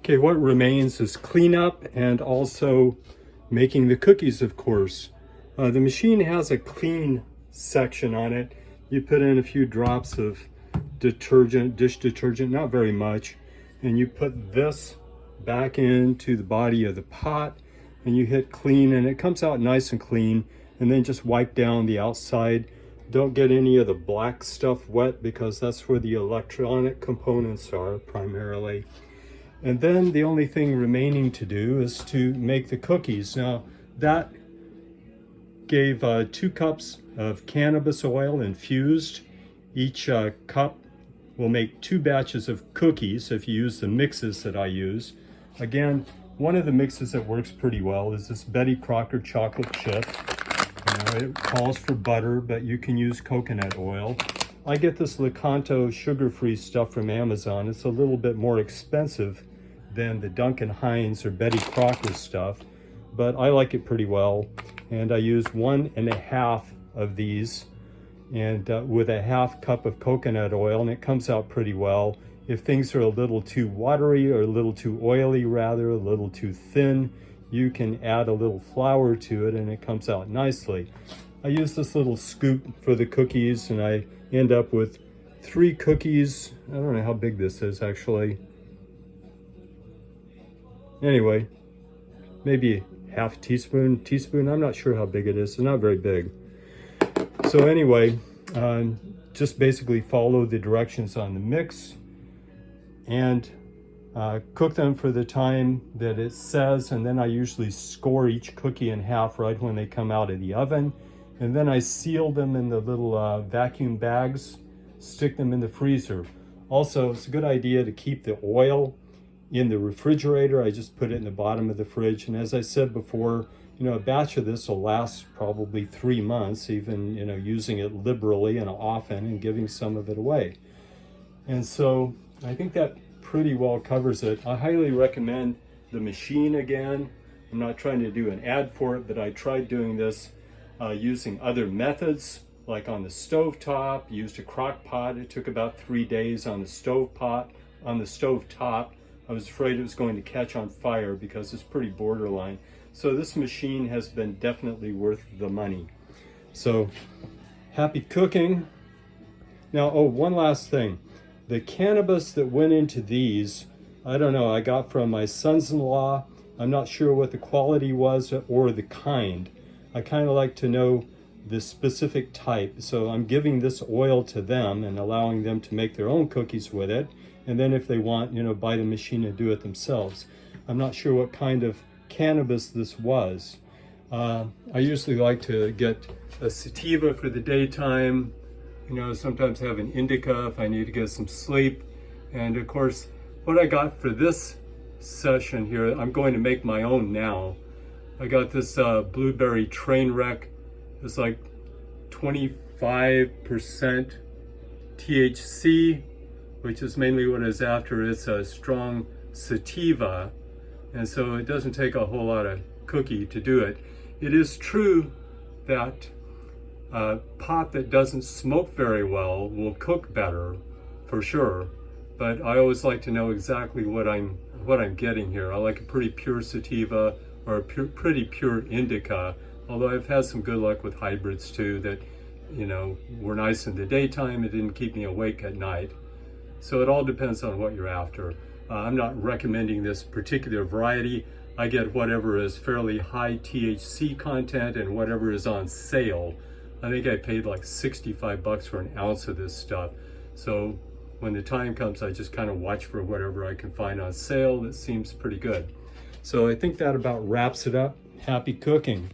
Okay, what remains is cleanup and also making the cookies, of course. The machine has a clean section on it. You put in a few drops of detergent, dish detergent, not very much, and you put this back into the body of the pot and you hit clean and it comes out nice and clean, and then just wipe down the outside. Don't get any of the black stuff wet because that's where the electronic components are primarily. And then the only thing remaining to do is to make the cookies. Now that gave 2 cups of cannabis oil infused. Each cup will make 2 batches of cookies if you use the mixes that I use. Again, one of the mixes that works pretty well is this Betty Crocker chocolate chip. It calls for butter, but you can use coconut oil. I get this Lakanto sugar-free stuff from Amazon. It's a little bit more expensive than the Duncan Hines or Betty Crocker stuff, but I like it pretty well. And I use 1.5 of these and with a 1/2 cup of coconut oil, and it comes out pretty well. If things are a little too watery or a little too oily rather, a little too thin, you can add a little flour to it and it comes out nicely. I use this little scoop for the cookies and I end up with 3 cookies. I don't know how big this is actually. Anyway, maybe half teaspoon, I'm not sure how big it is. It's not very big. So anyway, just basically follow the directions on the mix and cook them for the time that it says, and then I usually score each cookie in half right when they come out of the oven, and then I seal them in the little vacuum bags, stick them in the freezer. Also, it's a good idea to keep the oil in the refrigerator. I just put it in the bottom of the fridge, and as I said before, a batch of this will last probably 3 months, even using it liberally and often and giving some of it away. And so I think that pretty well covers it. I highly recommend the machine again. I'm not trying to do an ad for it, but I tried doing this using other methods, like on the stove top, used a crock pot. It took about 3 days on the stove top. I was afraid it was going to catch on fire because it's pretty borderline. So this machine has been definitely worth the money. So happy cooking. Now, one last thing. The cannabis that went into these, I don't know, I got from my sons-in-law. I'm not sure what the quality was or the kind. I kind of like to know the specific type. So I'm giving this oil to them and allowing them to make their own cookies with it. And then if they want, buy the machine and do it themselves. I'm not sure what kind of cannabis this was. I usually like to get a sativa for the daytime. Sometimes have an indica if I need to get some sleep. And of course, what I got for this session here, I'm going to make my own now. I got this blueberry train wreck. It's like 25% THC, which is mainly what it's after. It's a strong sativa, and so it doesn't take a whole lot of cookie to do it. It is true that pot that doesn't smoke very well will cook better, for sure. But I always like to know exactly what I'm getting here. I like a pretty pure sativa or a pretty pure indica. Although I've had some good luck with hybrids too that were nice in the daytime. It didn't keep me awake at night. So it all depends on what you're after. I'm not recommending this particular variety. I get whatever is fairly high THC content and whatever is on sale. I think I paid like 65 bucks for an ounce of this stuff. So when the time comes, I just kind of watch for whatever I can find on sale that seems pretty good. So I think that about wraps it up. Happy cooking.